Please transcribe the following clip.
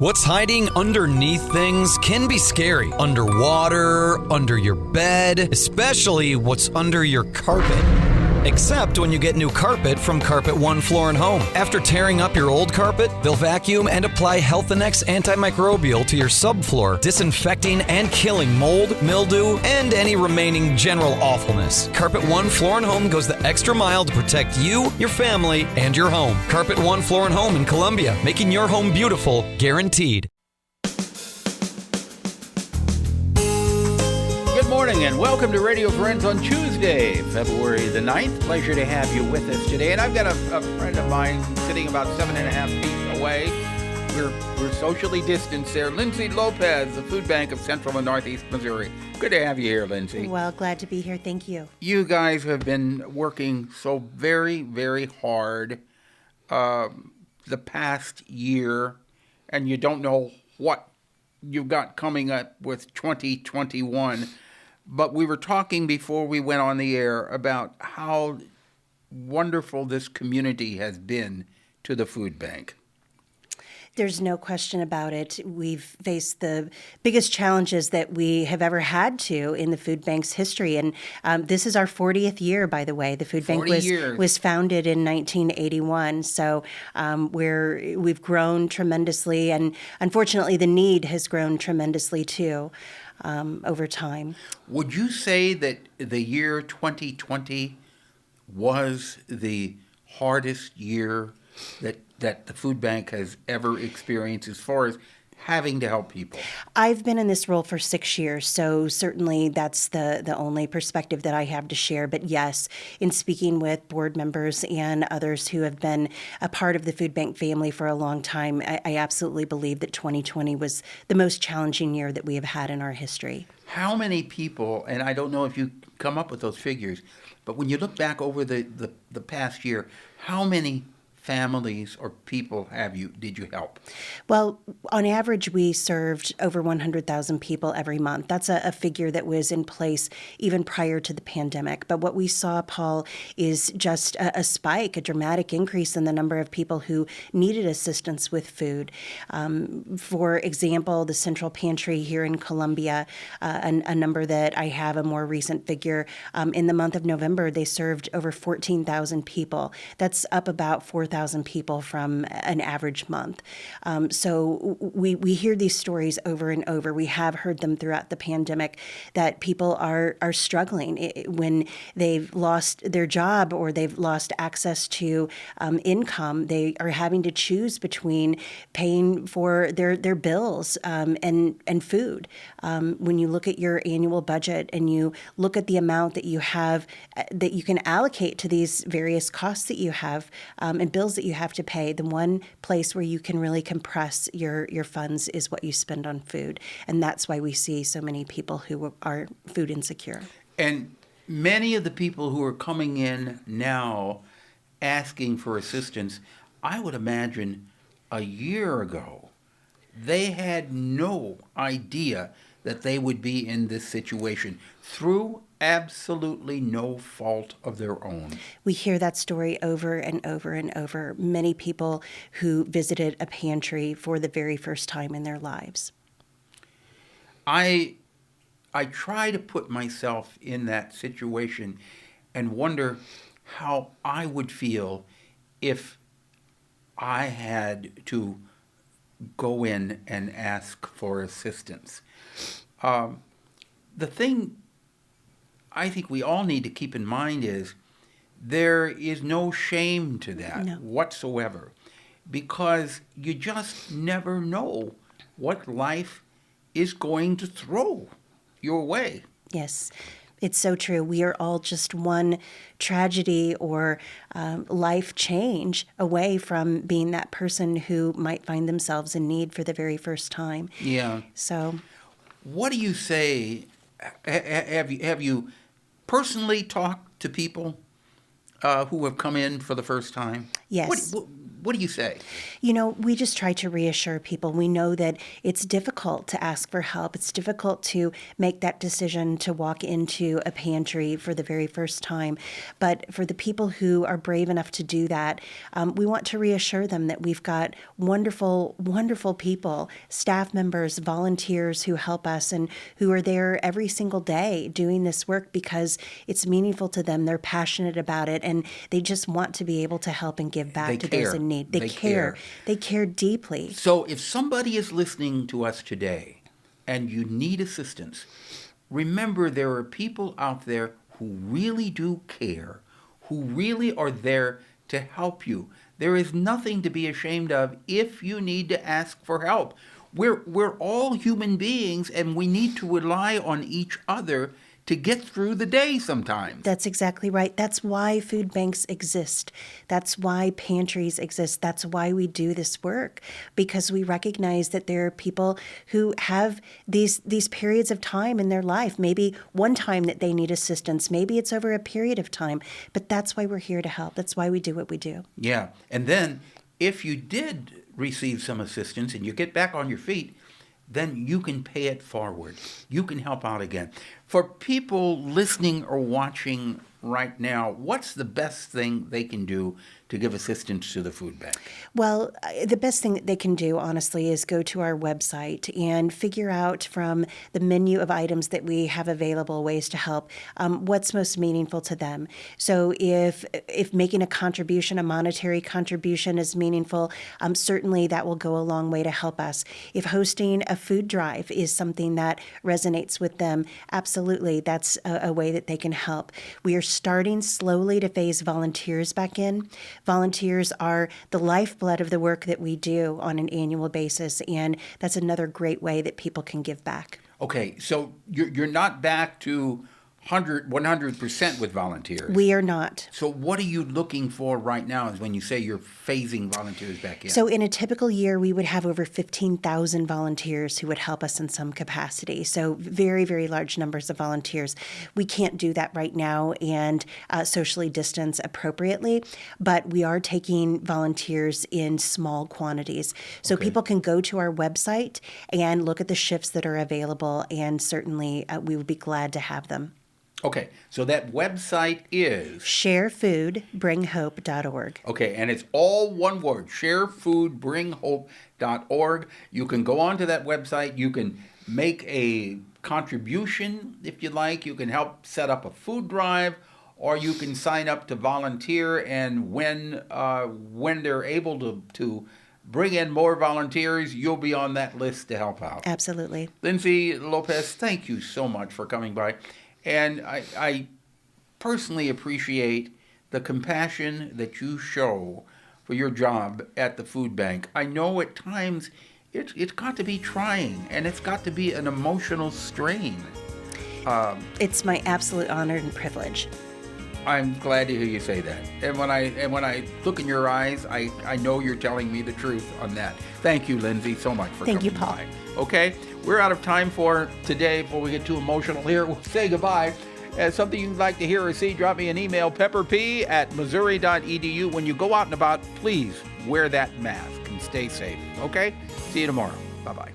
What's hiding underneath things can be scary. Underwater, under your bed, especially what's under your carpet. Except when you get new carpet from Carpet One Floor and Home. After tearing up your old carpet, they'll vacuum and apply Health Annex antimicrobial to your subfloor, disinfecting and killing mold, mildew, and any remaining general awfulness. Carpet One Floor and Home goes the extra mile to protect you, your family, and your home. Carpet One Floor and Home in Columbia, making your home beautiful, guaranteed. Good morning and welcome to Radio Friends on Tuesday, February the 9th. Pleasure to have you with us today. And I've got a friend of mine sitting about 7.5 feet away. We're socially distanced there. Lindsay Lopez, the Food Bank of Central and Northeast Missouri. Good to have you here, Lindsay. Well, glad to be here. Thank you. You guys have been working so very, very hard the past year, and you don't know what you've got coming up with 2021. But we were talking before we went on the air about how wonderful this community has been to the food bank. There's no question about it. We've faced the biggest challenges that we have ever had to in the food bank's history. And this is our 40th year, by the way. The food bank was founded in 1981. So we've grown tremendously. And unfortunately, the need has grown tremendously, too, over time. Would you say that the year 2020 was the hardest year that the food bank has ever experienced as far as having to help people? I've been in this role for 6 years, so certainly that's the only perspective that I have to share. But yes, in speaking with board members and others who have been a part of the food bank family for a long time, I absolutely believe that 2020 was the most challenging year that we have had in our history. How many people, and I don't know if you come up with those figures, but when you look back over the past year, how many families or people did you help? Well, on average, we served over 100,000 people every month. That's a figure that was in place even prior to the pandemic. But what we saw, Paul, is just a spike, a dramatic increase in the number of people who needed assistance with food. For example, the Central Pantry here in Columbia, a number that I have, a more recent figure, in the month of November, they served over 14,000 people. That's up about 4,000 people from an average month. So we hear these stories over and over. We have heard them throughout the pandemic that people are struggling when they've lost their job or they've lost access to income. They are having to choose between paying for their bills and food. When you look at your annual budget and you look at the amount that you have that you can allocate to these various costs that you have and bills that you have to pay, the one place where you can really compress your funds is what you spend on food. And that's why we see so many people who are food insecure. And many of the people who are coming in now asking for assistance, I would imagine a year ago, they had no idea that they would be in this situation through absolutely no fault of their own. We hear that story over and over and over. Many people who visited a pantry for the very first time in their lives. I try to put myself in that situation and wonder how I would feel if I had to go in and ask for assistance. The thing I think we all need to keep in mind is there is no shame to that whatsoever, because you just never know what life is going to throw your way. Yes. It's so true. We are all just one tragedy or life change away from being that person who might find themselves in need for the very first time. Yeah. So, what do you say? Have you personally talked to people who have come in for the first time? Yes. what do you say? We just try to reassure people. We know that it's difficult to ask for help. It's difficult to make that decision to walk into a pantry for the very first time. But for the people who are brave enough to do that, we want to reassure them that we've got wonderful, wonderful people, staff members, volunteers who help us and who are there every single day doing this work because it's meaningful to them. They're passionate about it, and they just want to be able to help and give back to those in need. They care. They care deeply. So if somebody is listening to us today and you need assistance, remember there are people out there who really do care, who really are there to help you. There is nothing to be ashamed of if you need to ask for help. We're all human beings, and we need to rely on each other to get through the day sometimes. That's exactly right. That's why food banks exist. That's why pantries exist. That's why we do this work, because we recognize that there are people who have these periods of time in their life, maybe one time that they need assistance, maybe it's over a period of time, but that's why we're here to help. That's why we do what we do. Yeah, and then if you did receive some assistance and you get back on your feet, then you can pay it forward. You can help out again. For people listening or watching right now, what's the best thing they can do to give assistance to the food bank? Well, the best thing that they can do, honestly, is go to our website and figure out from the menu of items that we have available ways to help what's most meaningful to them. So if making a contribution, a monetary contribution is meaningful, certainly that will go a long way to help us. If hosting a food drive is something that resonates with them, absolutely, that's a way that they can help. We are starting slowly to phase volunteers back in. Volunteers are the lifeblood of the work that we do on an annual basis, and that's another great way that people can give back. Okay, so you're not back to 100% with volunteers. We are not. So what are you looking for right now is when you say you're phasing volunteers back in? So in a typical year, we would have over 15,000 volunteers who would help us in some capacity. So very, very large numbers of volunteers. We can't do that right now and socially distance appropriately, but we are taking volunteers in small quantities. So people can go to our website and look at the shifts that are available, and certainly we would be glad to have them. Okay, so that website is? sharefoodbringhope.org. Okay, and it's all one word, sharefoodbringhope.org. You can go onto that website. You can make a contribution if you like. You can help set up a food drive, or you can sign up to volunteer, and when they're able to bring in more volunteers, you'll be on that list to help out. Absolutely. Lindsay Lopez, thank you so much for coming by. And I personally appreciate the compassion that you show for your job at the food bank. I know at times it's got to be trying, and it's got to be an emotional strain. It's my absolute honor and privilege. I'm glad to hear you say that. And when I look in your eyes, I know you're telling me the truth on that. Thank you, Lindsay, so much for coming by. Thank you, Paul. Okay, we're out of time for today. Before we get too emotional here, we'll say goodbye. Something you'd like to hear or see, drop me an email, pepperp@missouri.edu. When you go out and about, please wear that mask and stay safe. Okay? See you tomorrow. Bye-bye.